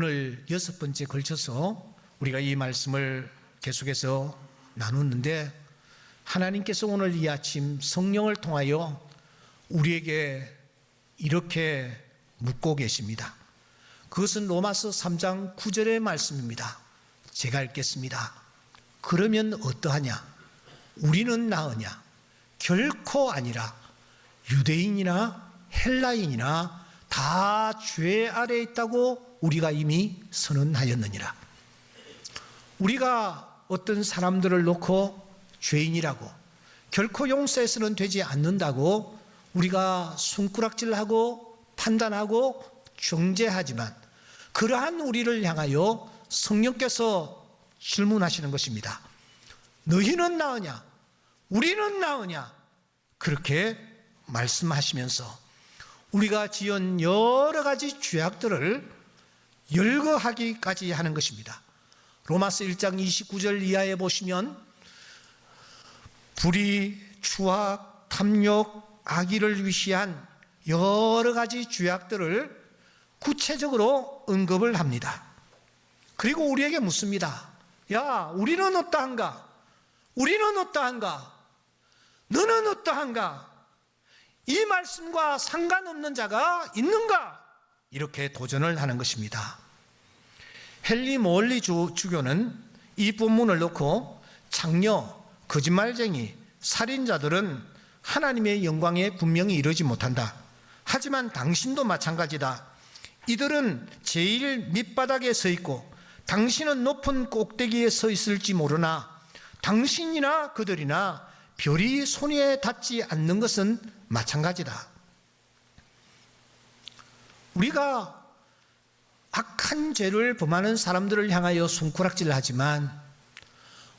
오늘 6번째 걸쳐서 우리가 이 말씀을 계속해서 나누는데, 하나님께서 오늘 이 아침 성령을 통하여 우리에게 이렇게 묻고 계십니다. 그것은 로마서 3장 9절의 말씀입니다. 제가 읽겠습니다. 그러면 어떠하냐? 우리는 나으냐? 결코 아니라 유대인이나 헬라인이나 다 죄 아래에 있다고 우리가 이미 선언하였느니라. 우리가 어떤 사람들을 놓고 죄인이라고, 결코 용서해서는 되지 않는다고 우리가 손가락질하고 판단하고 정죄하지만, 그러한 우리를 향하여 성령께서 질문하시는 것입니다. 너희는 나으냐? 우리는 나으냐? 그렇게 말씀하시면서 우리가 지은 여러 가지 죄악들을 열거하기까지 하는 것입니다. 로마서 1장 29절 이하에 보시면 불의, 추악, 탐욕, 악의를 위시한 여러 가지 죄악들을 구체적으로 언급을 합니다. 그리고 우리에게 묻습니다. 야, 우리는 어떠한가? 우리는 어떠한가? 너는 어떠한가? 이 말씀과 상관없는 자가 있는가? 이렇게 도전을 하는 것입니다. 헨리 몰리 주교는 이 본문을 놓고 창녀, 거짓말쟁이, 살인자들은 하나님의 영광에 분명히 이르지 못한다. 하지만 당신도 마찬가지다. 이들은 제일 밑바닥에 서 있고 당신은 높은 꼭대기에 서 있을지 모르나 당신이나 그들이나 별이 손에 닿지 않는 것은 마찬가지다. 우리가 악한 죄를 범하는 사람들을 향하여 손가락질을 하지만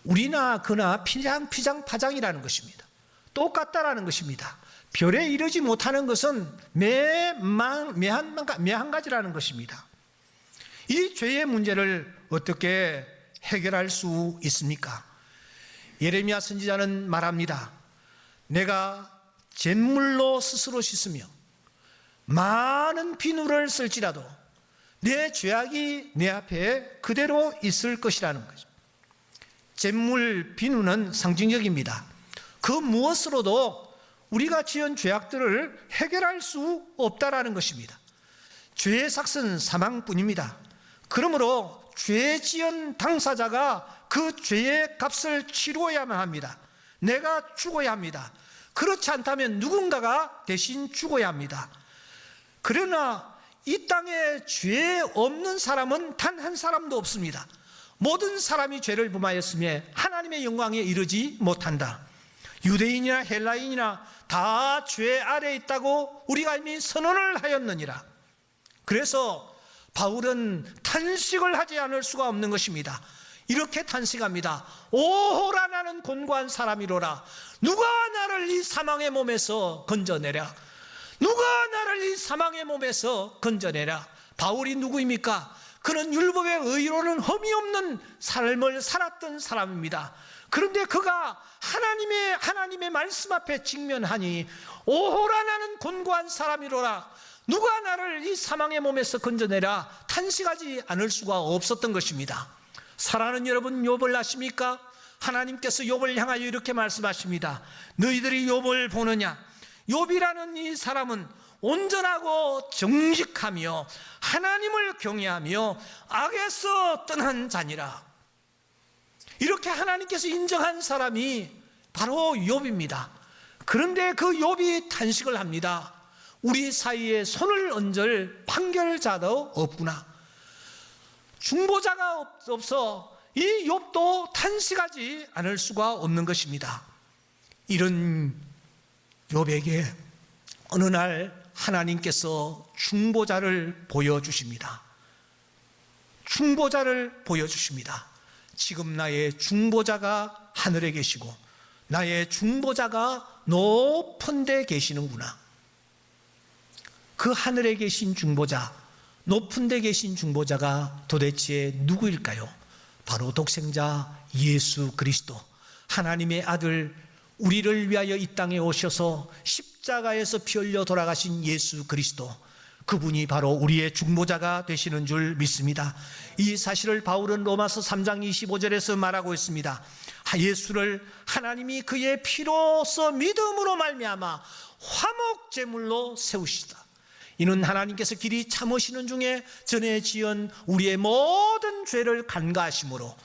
우리나 그나 피장파장이라는 것입니다. 똑같다라는 것입니다. 별에 이르지 못하는 것은 매한 가지라는 것입니다. 이 죄의 문제를 어떻게 해결할 수 있습니까? 예레미야 선지자는 말합니다. 내가 잿물로 스스로 씻으며 많은 비누를 쓸지라도 내 죄악이 내 앞에 그대로 있을 것이라는 거죠. 잿물, 비누는 상징적입니다. 그 무엇으로도 우리가 지은 죄악들을 해결할 수 없다라는 것입니다. 죄의 삭은 사망뿐입니다. 그러므로 죄 지은 당사자가 그 죄의 값을 치루어야만 합니다. 내가 죽어야 합니다. 그렇지 않다면 누군가가 대신 죽어야 합니다. 그러나 이 땅에 죄 없는 사람은 단 한 사람도 없습니다. 모든 사람이 죄를 범하였으며 하나님의 영광에 이르지 못한다. 유대인이나 헬라인이나 다 죄 아래에 있다고 우리가 이미 선언을 하였느니라. 그래서 바울은 탄식을 하지 않을 수가 없는 것입니다. 이렇게 탄식합니다. 오호라, 나는 곤고한 사람이로라. 누가 나를 이 사망의 몸에서 건져내랴? 누가 나를 이 사망의 몸에서 건져내랴? 바울이 누구입니까? 그는 율법의 의로는 흠이 없는 삶을 살았던 사람입니다. 그런데 그가 하나님의 말씀 앞에 직면하니 오호라, 나는 곤고한 사람이로라. 누가 나를 이 사망의 몸에서 건져내라? 탄식하지 않을 수가 없었던 것입니다. 사랑하는 여러분, 욥을 아십니까? 하나님께서 욥을 향하여 이렇게 말씀하십니다. 너희들이 욥을 보느냐? 욥이라는 이 사람은 온전하고 정직하며 하나님을 경외하며 악에서 떠난 자니라. 이렇게 하나님께서 인정한 사람이 바로 욥입니다. 그런데 그 욥이 탄식을 합니다. 우리 사이에 손을 얹을 판결자도 없구나. 중보자가 없어 이 욥도 탄식하지 않을 수가 없는 것입니다. 이런 욥에게 어느 날 하나님께서 중보자를 보여주십니다. 중보자를 보여주십니다. 지금 나의 중보자가 하늘에 계시고 나의 중보자가 높은 데 계시는구나. 그 하늘에 계신 중보자, 높은 데 계신 중보자가 도대체 누구일까요? 바로 독생자 예수 그리스도, 하나님의 아들, 우리를 위하여 이 땅에 오셔서 십자가에서 피 흘려 돌아가신 예수 그리스도, 그분이 바로 우리의 중보자가 되시는 줄 믿습니다. 이 사실을 바울은 로마서 3장 25절에서 말하고 있습니다. 예수를 하나님이 그의 피로써 믿음으로 말미암아 화목제물로 세우시다. 이는 하나님께서 길이 참으시는 중에 전에 지은 우리의 모든 죄를 간과하심으로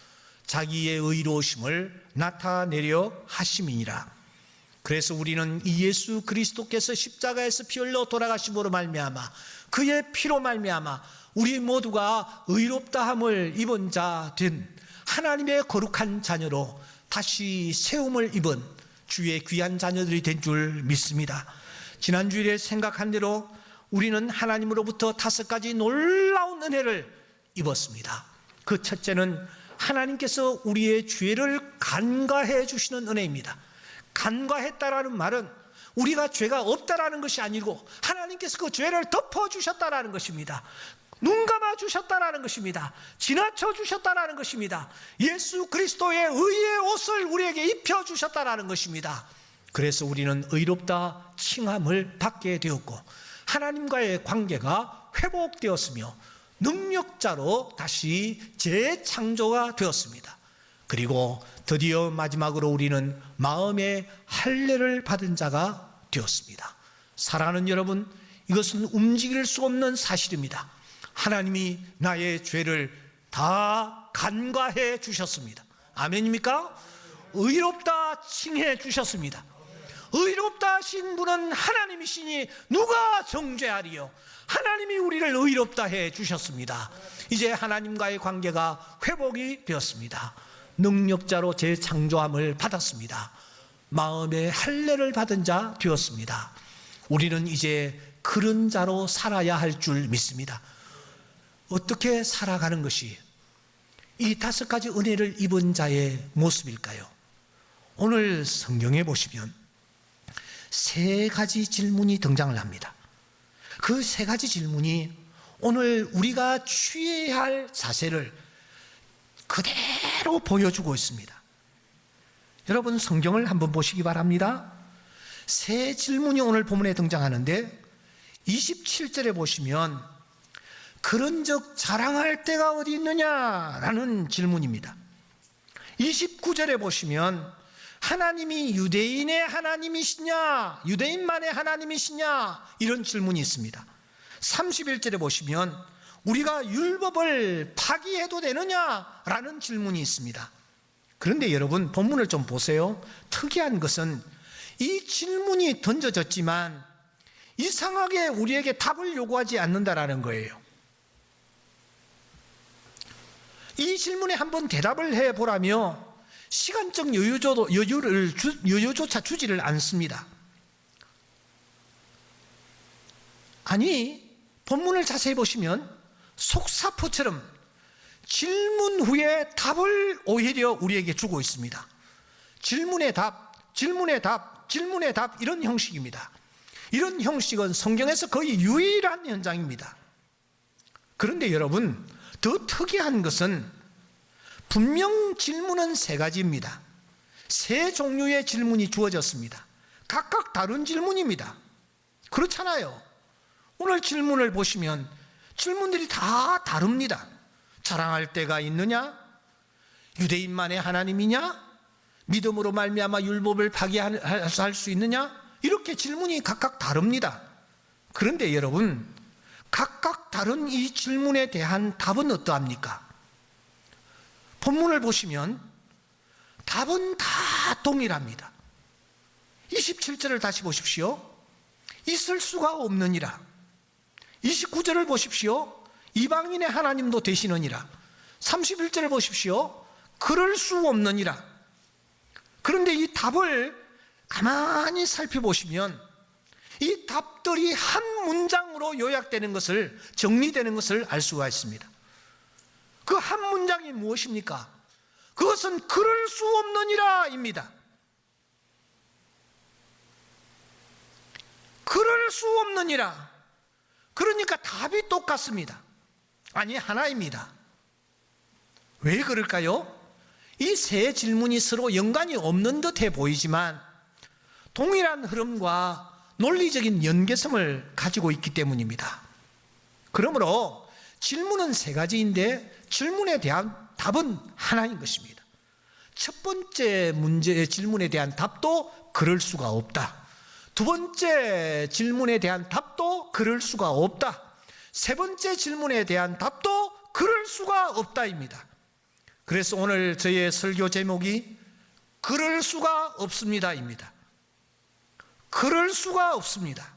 자기의 의로우심을 나타내려 하심이니라. 그래서 우리는 이 예수 그리스도께서 십자가에서 피 흘려 돌아가심으로 말미암아 그의 피로 말미암아 우리 모두가 의롭다함을 입은 자 된 하나님의 거룩한 자녀로 다시 세움을 입은 주의 귀한 자녀들이 된 줄 믿습니다. 지난주일에 생각한 대로 우리는 하나님으로부터 5가지 놀라운 은혜를 입었습니다. 그 첫째는 하나님께서 우리의 죄를 간과해 주시는 은혜입니다. 간과했다라는 말은 우리가 죄가 없다라는 것이 아니고 하나님께서 그 죄를 덮어주셨다라는 것입니다. 눈 감아주셨다라는 것입니다. 지나쳐 주셨다라는 것입니다. 예수 그리스도의 의의 옷을 우리에게 입혀주셨다라는 것입니다. 그래서 우리는 의롭다 칭함을 받게 되었고 하나님과의 관계가 회복되었으며 능력자로 다시 재창조가 되었습니다. 그리고 드디어 마지막으로 우리는 마음의 할례를 받은 자가 되었습니다. 사랑하는 여러분, 이것은 움직일 수 없는 사실입니다. 하나님이 나의 죄를 다 간과해 주셨습니다. 아멘입니까? 의롭다 칭해 주셨습니다. 의롭다 하신 분은 하나님이시니 누가 정죄하리요? 하나님이 우리를 의롭다 해 주셨습니다. 이제 하나님과의 관계가 회복이 되었습니다. 능력자로 재창조함을 받았습니다. 마음의 할례를 받은 자 되었습니다. 우리는 이제 그런 자로 살아야 할 줄 믿습니다. 어떻게 살아가는 것이 이 5가지 은혜를 입은 자의 모습일까요? 오늘 성경에 보시면 3가지 질문이 등장을 합니다. 그 3가지 질문이 오늘 우리가 취해야 할 자세를 그대로 보여주고 있습니다. 여러분 성경을 한번 보시기 바랍니다. 3 질문이 오늘 본문에 등장하는데 27절에 보시면 그런즉 자랑할 때가 어디 있느냐라는 질문입니다. 29절에 보시면 하나님이 유대인의 하나님이시냐, 유대인만의 하나님이시냐, 이런 질문이 있습니다. 31절에 보시면 우리가 율법을 파기해도 되느냐라는 질문이 있습니다. 그런데 여러분 본문을 좀 보세요. 특이한 것은 이 질문이 던져졌지만 이상하게 우리에게 답을 요구하지 않는다라는 거예요. 이 질문에 한번 대답을 해보라며 시간적 여유조차 주지를 않습니다. 아니, 본문을 자세히 보시면 속사포처럼 질문 후에 답을 오히려 우리에게 주고 있습니다. 질문의 답, 질문의 답, 질문의 답, 이런 형식입니다. 이런 형식은 성경에서 거의 유일한 현장입니다. 그런데 여러분, 더 특이한 것은 분명 질문은 3가지입니다. 3 종류의 질문이 주어졌습니다. 각각 다른 질문입니다. 그렇잖아요. 오늘 질문을 보시면 질문들이 다 다릅니다. 자랑할 때가 있느냐? 유대인만의 하나님이냐? 믿음으로 말미암아 율법을 파기할 수 있느냐? 이렇게 질문이 각각 다릅니다. 그런데 여러분, 각각 다른 이 질문에 대한 답은 어떠합니까? 본문을 보시면 답은 다 동일합니다. 27절을 다시 보십시오. 있을 수가 없느니라. 29절을 보십시오. 이방인의 하나님도 되시느니라. 31절을 보십시오. 그럴 수 없느니라. 그런데 이 답을 가만히 살펴보시면 이 답들이 한 문장으로 요약되는 것을, 정리되는 것을 알 수가 있습니다. 그 한 문장이 무엇입니까? 그것은 그럴 수 없느니라 입니다. 그럴 수 없느니라. 그러니까 답이 똑같습니다. 아니, 하나입니다. 왜 그럴까요? 이 3 질문이 서로 연관이 없는 듯해 보이지만 동일한 흐름과 논리적인 연계성을 가지고 있기 때문입니다. 그러므로 질문은 세 가지인데 질문에 대한 답은 하나인 것입니다. 첫 번째 질문에 대한 답도 그럴 수가 없다. 두 번째 질문에 대한 답도 그럴 수가 없다. 세 번째 질문에 대한 답도 그럴 수가 없다입니다. 그래서 오늘 저의 설교 제목이 그럴 수가 없습니다입니다. 그럴 수가 없습니다.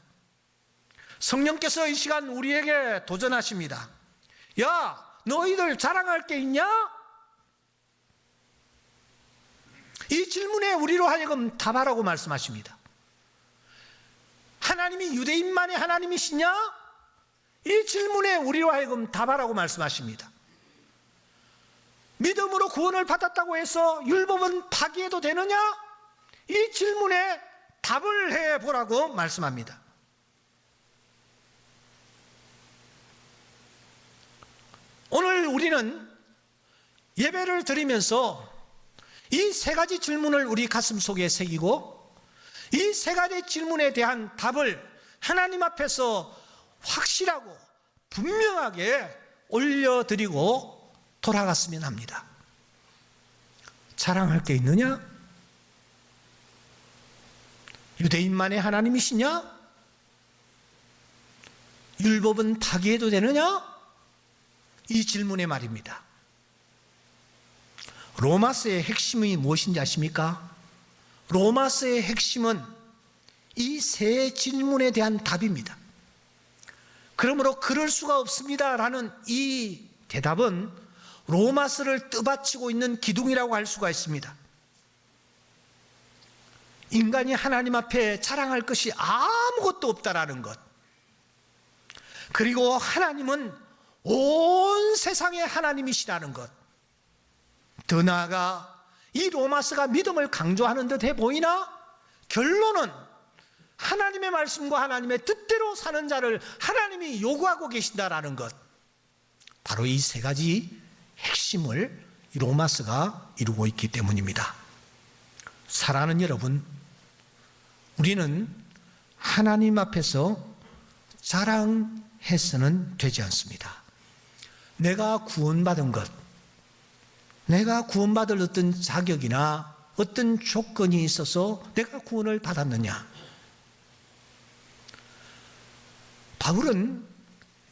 성령께서 이 시간 우리에게 도전하십니다. 야, 너희들 자랑할 게 있냐? 이 질문에 우리로 하여금 답하라고 말씀하십니다. 하나님이 유대인만의 하나님이시냐? 이 질문에 우리로 하여금 답하라고 말씀하십니다. 믿음으로 구원을 받았다고 해서 율법은 파기해도 되느냐? 이 질문에 답을 해보라고 말씀합니다. 오늘 우리는 예배를 드리면서 이 세 가지 질문을 우리 가슴 속에 새기고 이 세 가지 질문에 대한 답을 하나님 앞에서 확실하고 분명하게 올려드리고 돌아갔으면 합니다. 자랑할 게 있느냐? 유대인만의 하나님이시냐? 율법은 파기해도 되느냐? 이 질문의 말입니다. 로마서의 핵심이 무엇인지 아십니까? 로마서의 핵심은 이 세 질문에 대한 답입니다. 그러므로 그럴 수가 없습니다라는 이 대답은 로마서를 떠받치고 있는 기둥이라고 할 수가 있습니다. 인간이 하나님 앞에 자랑할 것이 아무것도 없다라는 것, 그리고 하나님은 온 세상의 하나님이시라는 것, 더 나아가 이 로마서가 믿음을 강조하는 듯해 보이나 결론은 하나님의 말씀과 하나님의 뜻대로 사는 자를 하나님이 요구하고 계신다라는 것, 바로 이 세 가지 핵심을 이 로마서가 이루고 있기 때문입니다. 사랑하는 여러분, 우리는 하나님 앞에서 자랑해서는 되지 않습니다. 내가 구원받은 것, 내가 구원받을 어떤 자격이나 어떤 조건이 있어서 내가 구원을 받았느냐. 바울은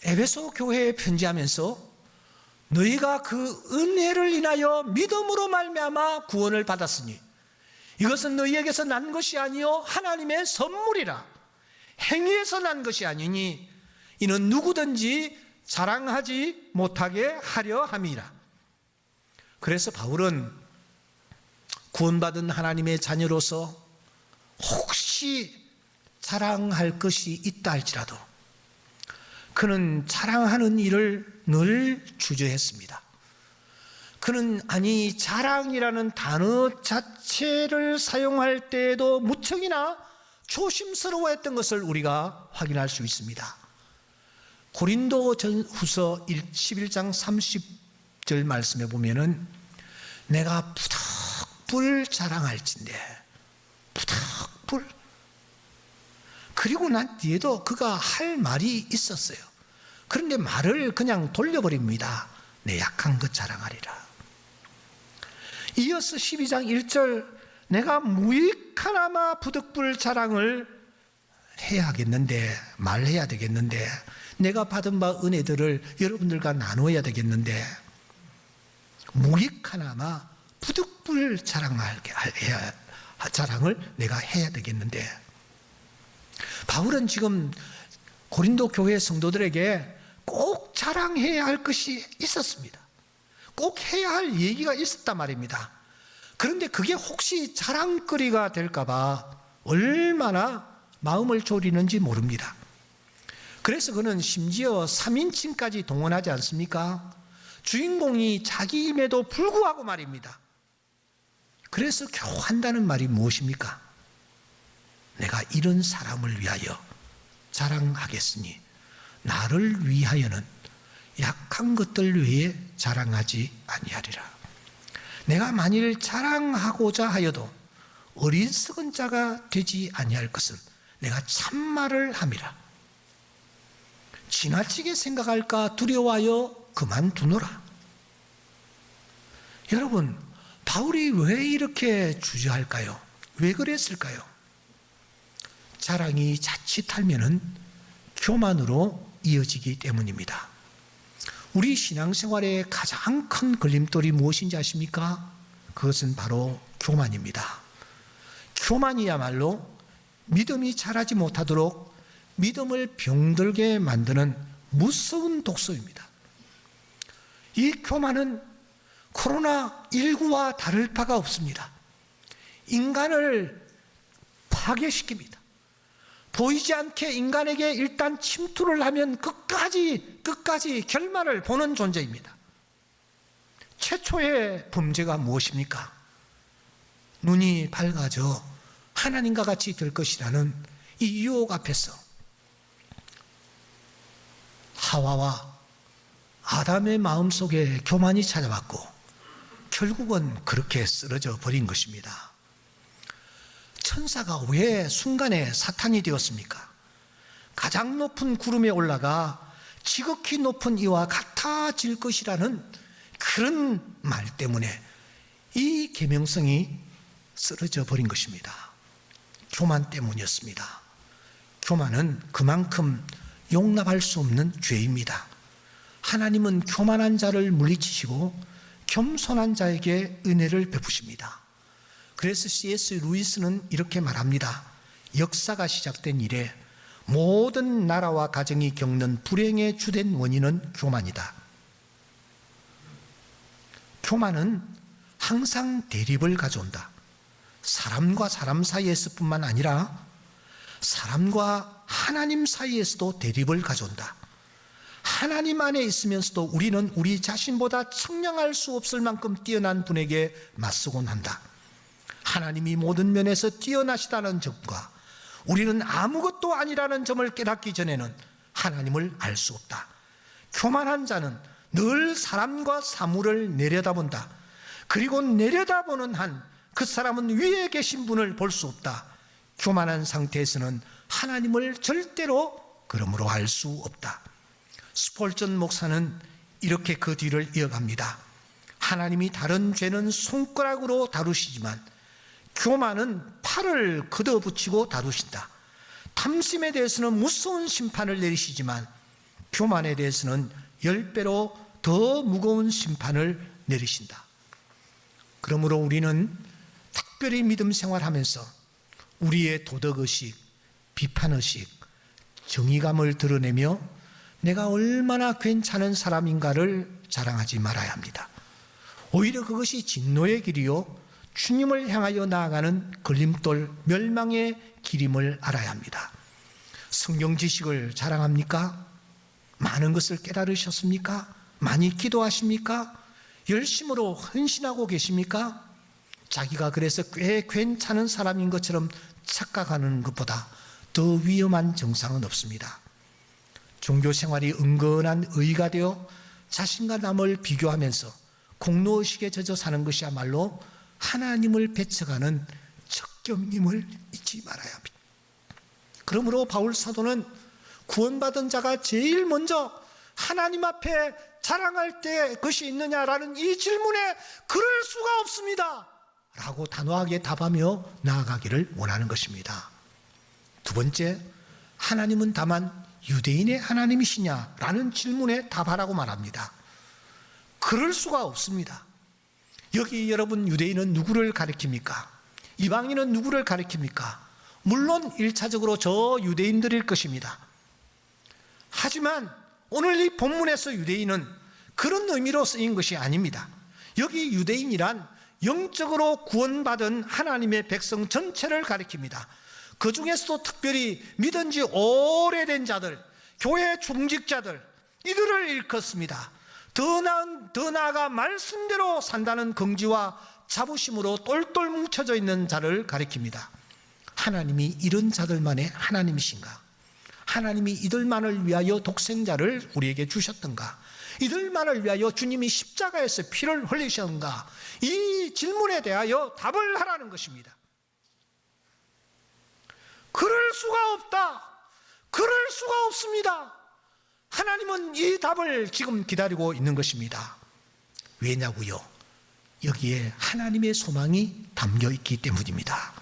에베소 교회에 편지하면서 너희가 그 은혜를 인하여 믿음으로 말미암아 구원을 받았으니 이것은 너희에게서 난 것이 아니요 하나님의 선물이라. 행위에서 난 것이 아니니 이는 누구든지 자랑하지 못하게 하려 함이라. 그래서 바울은 구원받은 하나님의 자녀로서 혹시 자랑할 것이 있다 할지라도 그는 자랑하는 일을 늘 주저했습니다. 그는 아니 자랑이라는 단어 자체를 사용할 때에도 무척이나 조심스러워했던 것을 우리가 확인할 수 있습니다. 고린도전후서 11장 30절 말씀에 보면은 내가 부득불 자랑할진대, 부득불. 그리고 난 뒤에도 그가 할 말이 있었어요. 그런데 말을 그냥 돌려버립니다. 내 약한 것 자랑하리라. 이어서 12장 1절 내가 무익하나마 부득불 자랑을 해야겠는데, 말해야 되겠는데, 내가 받은 바 은혜들을 여러분들과 나눠야 되겠는데 무익하나마 부득불 자랑을 내가 해야 되겠는데, 바울은 지금 고린도 교회 성도들에게 꼭 자랑해야 할 것이 있었습니다. 꼭 해야 할 얘기가 있었단 말입니다. 그런데 그게 혹시 자랑거리가 될까봐 얼마나 마음을 졸이는지 모릅니다. 그래서 그는 심지어 3인칭까지 동원하지 않습니까? 주인공이 자기임에도 불구하고 말입니다. 그래서 겨우 한다는 말이 무엇입니까? 내가 이런 사람을 위하여 자랑하겠으니 나를 위하여는 약한 것들 외에 자랑하지 아니하리라. 내가 만일 자랑하고자 하여도 어리석은 자가 되지 아니할 것은 내가 참말을 함이라. 지나치게 생각할까 두려워하여 그만두노라. 여러분, 바울이 왜 이렇게 주저할까요? 왜 그랬을까요? 자랑이 자칫하면은 교만으로 이어지기 때문입니다. 우리 신앙생활의 가장 큰 걸림돌이 무엇인지 아십니까? 그것은 바로 교만입니다. 교만이야말로 믿음이 자라지 못하도록 믿음을 병들게 만드는 무서운 독소입니다. 이 교만은 코로나19와 다를 바가 없습니다. 인간을 파괴시킵니다. 보이지 않게 인간에게 일단 침투를 하면 끝까지 결말을 보는 존재입니다. 최초의 범죄가 무엇입니까? 눈이 밝아져 하나님과 같이 될 것이라는 이 유혹 앞에서 하와와 아담의 마음속에 교만이 찾아왔고 결국은 그렇게 쓰러져 버린 것입니다. 천사가 왜 순간에 사탄이 되었습니까? 가장 높은 구름에 올라가 지극히 높은 이와 같아질 것이라는 그런 말 때문에 이 계명성이 쓰러져 버린 것입니다. 교만 때문이었습니다. 교만은 그만큼 용납할 수 없는 죄입니다. 하나님은 교만한 자를 물리치시고 겸손한 자에게 은혜를 베푸십니다. 그래서 C.S. 루이스는 이렇게 말합니다. 역사가 시작된 이래 모든 나라와 가정이 겪는 불행의 주된 원인은 교만이다. 교만은 항상 대립을 가져온다. 사람과 사람 사이에서뿐만 아니라 사람과 하나님 사이에서도 대립을 가져온다. 하나님 안에 있으면서도 우리는 우리 자신보다 측량할 수 없을 만큼 뛰어난 분에게 맞서곤 한다. 하나님이 모든 면에서 뛰어나시다는 점과 우리는 아무것도 아니라는 점을 깨닫기 전에는 하나님을 알 수 없다. 교만한 자는 늘 사람과 사물을 내려다본다. 그리고 내려다보는 한 그 사람은 위에 계신 분을 볼 수 없다. 교만한 상태에서는 하나님을 절대로 그러므로 알 수 없다. 스폴전 목사는 이렇게 그 뒤를 이어갑니다. 하나님이 다른 죄는 손가락으로 다루시지만 교만은 팔을 걷어붙이고 다루신다. 탐심에 대해서는 무서운 심판을 내리시지만 교만에 대해서는 10배로 더 무거운 심판을 내리신다. 그러므로 우리는 특별히 믿음 생활하면서 우리의 도덕의식, 비판의식, 정의감을 드러내며 내가 얼마나 괜찮은 사람인가를 자랑하지 말아야 합니다. 오히려 그것이 진노의 길이요 주님을 향하여 나아가는 걸림돌, 멸망의 길임을 알아야 합니다. 성경 지식을 자랑합니까? 많은 것을 깨달으셨습니까? 많이 기도하십니까? 열심으로 헌신하고 계십니까? 자기가 그래서 꽤 괜찮은 사람인 것처럼 착각하는 것보다 더 위험한 정상은 없습니다. 종교 생활이 은근한 의가 되어 자신과 남을 비교하면서 공로의식에 젖어 사는 것이야말로 하나님을 배척하는 적경임을 잊지 말아야 합니다. 그러므로 바울 사도는 구원받은 자가 제일 먼저 하나님 앞에 자랑할 때 그것이 있느냐라는 이 질문에 그럴 수가 없습니다 라고 단호하게 답하며 나아가기를 원하는 것입니다. 두 번째, 하나님은 다만 유대인의 하나님이시냐라는 질문에 답하라고 말합니다. 그럴 수가 없습니다. 여기 여러분, 유대인은 누구를 가리킵니까? 이방인은 누구를 가리킵니까? 물론 1차적으로 저 유대인들일 것입니다. 하지만 오늘 이 본문에서 유대인은 그런 의미로 쓰인 것이 아닙니다. 여기 유대인이란 영적으로 구원받은 하나님의 백성 전체를 가리킵니다. 그 중에서도 특별히 믿은 지 오래된 자들, 교회 중직자들, 이들을 일컫습니다. 더 나아가 말씀대로 산다는 긍지와 자부심으로 똘똘 뭉쳐져 있는 자를 가리킵니다. 하나님이 이런 자들만의 하나님이신가? 하나님이 이들만을 위하여 독생자를 우리에게 주셨던가? 이들만을 위하여 주님이 십자가에서 피를 흘리셨는가? 이 질문에 대하여 답을 하라는 것입니다. 그럴 수가 없다. 그럴 수가 없습니다. 하나님은 이 답을 지금 기다리고 있는 것입니다. 왜냐고요? 여기에 하나님의 소망이 담겨 있기 때문입니다.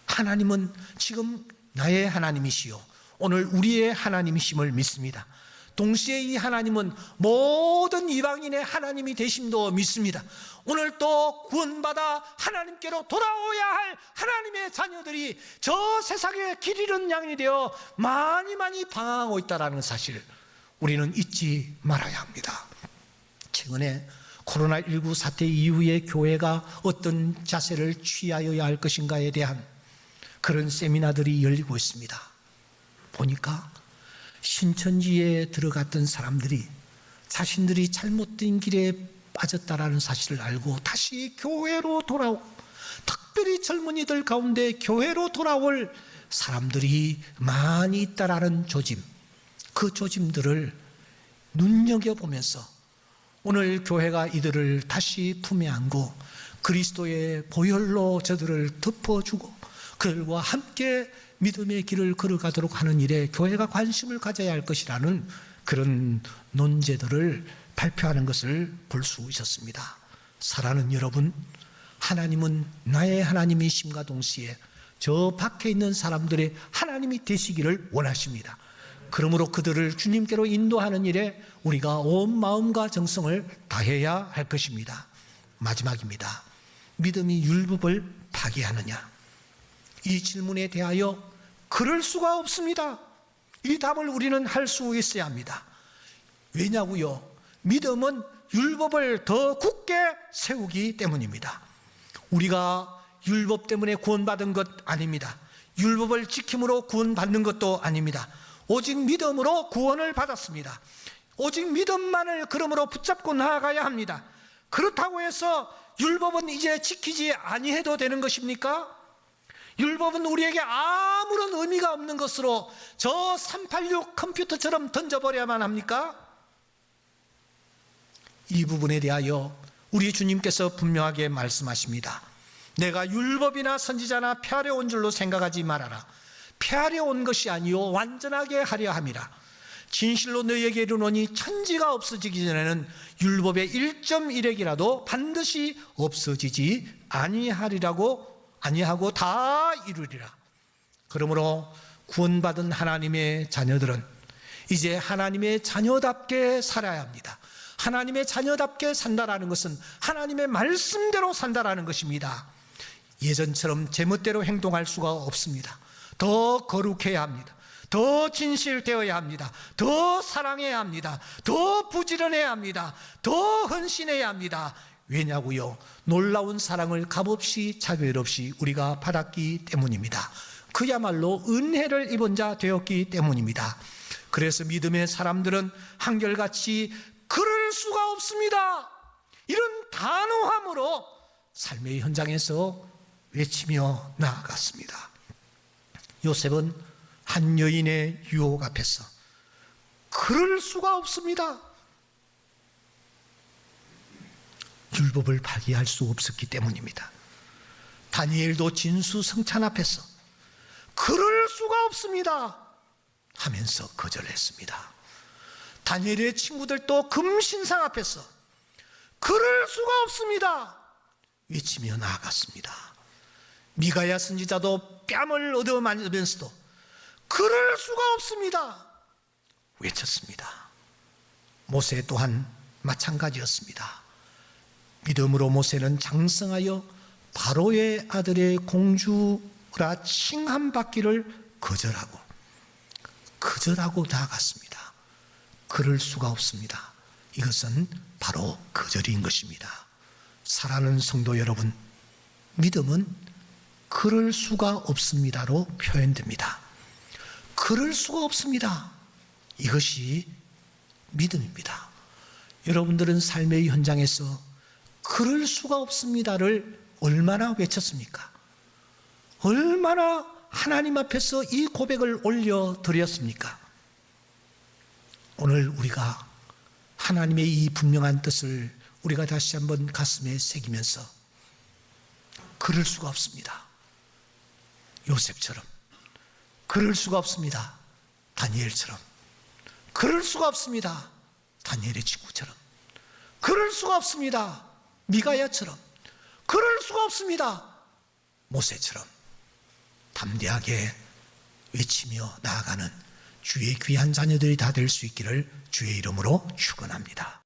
하나님은 지금 나의 하나님이시요 오늘 우리의 하나님이심을 믿습니다. 동시에 이 하나님은 모든 이방인의 하나님이 되심도 믿습니다. 오늘 또 구원받아 하나님께로 돌아오야 할 하나님의 자녀들이 저 세상에 길 잃은 양이 되어 많이 방황하고 있다는 사실을 우리는 잊지 말아야 합니다. 최근에 코로나19 사태 이후에 교회가 어떤 자세를 취하여야 할 것인가에 대한 그런 세미나들이 열리고 있습니다. 보니까 신천지에 들어갔던 사람들이 자신들이 잘못된 길에 빠졌다라는 사실을 알고 다시 교회로 돌아오고, 특별히 젊은이들 가운데 교회로 돌아올 사람들이 많이 있다라는 조짐, 그 조짐들을 눈여겨보면서 오늘 교회가 이들을 다시 품에 안고 그리스도의 보혈로 저들을 덮어주고 그들과 함께 믿음의 길을 걸어가도록 하는 일에 교회가 관심을 가져야 할 것이라는 그런 논제들을 발표하는 것을 볼 수 있었습니다. 사랑하는 여러분, 하나님은 나의 하나님이심과 동시에 저 밖에 있는 사람들의 하나님이 되시기를 원하십니다. 그러므로 그들을 주님께로 인도하는 일에 우리가 온 마음과 정성을 다해야 할 것입니다. 마지막입니다. 믿음이 율법을 파괴하느냐? 이 질문에 대하여 그럴 수가 없습니다. 이 답을 우리는 할 수 있어야 합니다. 왜냐고요? 믿음은 율법을 더 굳게 세우기 때문입니다. 우리가 율법 때문에 구원받은 것 아닙니다. 율법을 지킴으로 구원받는 것도 아닙니다. 오직 믿음으로 구원을 받았습니다. 오직 믿음만을 그러므로 붙잡고 나아가야 합니다. 그렇다고 해서 율법은 이제 지키지 아니해도 되는 것입니까? 율법은 우리에게 아무런 의미가 없는 것으로 저 386 컴퓨터처럼 던져버려야만 합니까? 이 부분에 대하여 우리 주님께서 분명하게 말씀하십니다. 내가 율법이나 선지자나 폐하려 온 줄로 생각하지 말아라. 폐하려 온 것이 아니요 완전하게 하려 함이라. 진실로 너희에게 이르노니 천지가 없어지기 전에는 율법의 1.1핵이라도 반드시 없어지지 아니하고 다 이루리라. 그러므로 구원받은 하나님의 자녀들은 이제 하나님의 자녀답게 살아야 합니다. 하나님의 자녀답게 산다라는 것은 하나님의 말씀대로 산다라는 것입니다. 예전처럼 제멋대로 행동할 수가 없습니다. 더 거룩해야 합니다. 더 진실되어야 합니다. 더 사랑해야 합니다. 더 부지런해야 합니다. 더 헌신해야 합니다. 왜냐고요? 놀라운 사랑을 값없이 차별 없이 우리가 받았기 때문입니다. 그야말로 은혜를 입은 자 되었기 때문입니다. 그래서 믿음의 사람들은 한결같이 그럴 수가 없습니다, 이런 단호함으로 삶의 현장에서 외치며 나아갔습니다. 요셉은 한 여인의 유혹 앞에서 그럴 수가 없습니다, 율법을 파기할 수 없었기 때문입니다. 다니엘도 진수성찬 앞에서 그럴 수가 없습니다 하면서 거절했습니다. 다니엘의 친구들도 금신상 앞에서 그럴 수가 없습니다 외치며 나아갔습니다. 미가야 선지자도 뺨을 얻어맞으면서도 그럴 수가 없습니다 외쳤습니다. 모세 또한 마찬가지였습니다. 믿음으로 모세는 장성하여 바로의 아들의 공주라 칭함받기를 거절하고 나아갔습니다. 그럴 수가 없습니다. 이것은 바로 거절인 것입니다. 사랑하는 성도 여러분, 믿음은 그럴 수가 없습니다로 표현됩니다. 그럴 수가 없습니다, 이것이 믿음입니다. 여러분들은 삶의 현장에서 그럴 수가 없습니다를 얼마나 외쳤습니까? 얼마나 하나님 앞에서 이 고백을 올려드렸습니까? 오늘 우리가 하나님의 이 분명한 뜻을 우리가 다시 한번 가슴에 새기면서 그럴 수가 없습니다, 요셉처럼, 그럴 수가 없습니다, 다니엘처럼, 그럴 수가 없습니다. 다니엘의 친구처럼. 그럴 수가 없습니다. 미가야처럼. 그럴 수가 없습니다. 모세처럼 담대하게 외치며 나아가는 주의 귀한 자녀들이 다 될 수 있기를 주의 이름으로 축원합니다.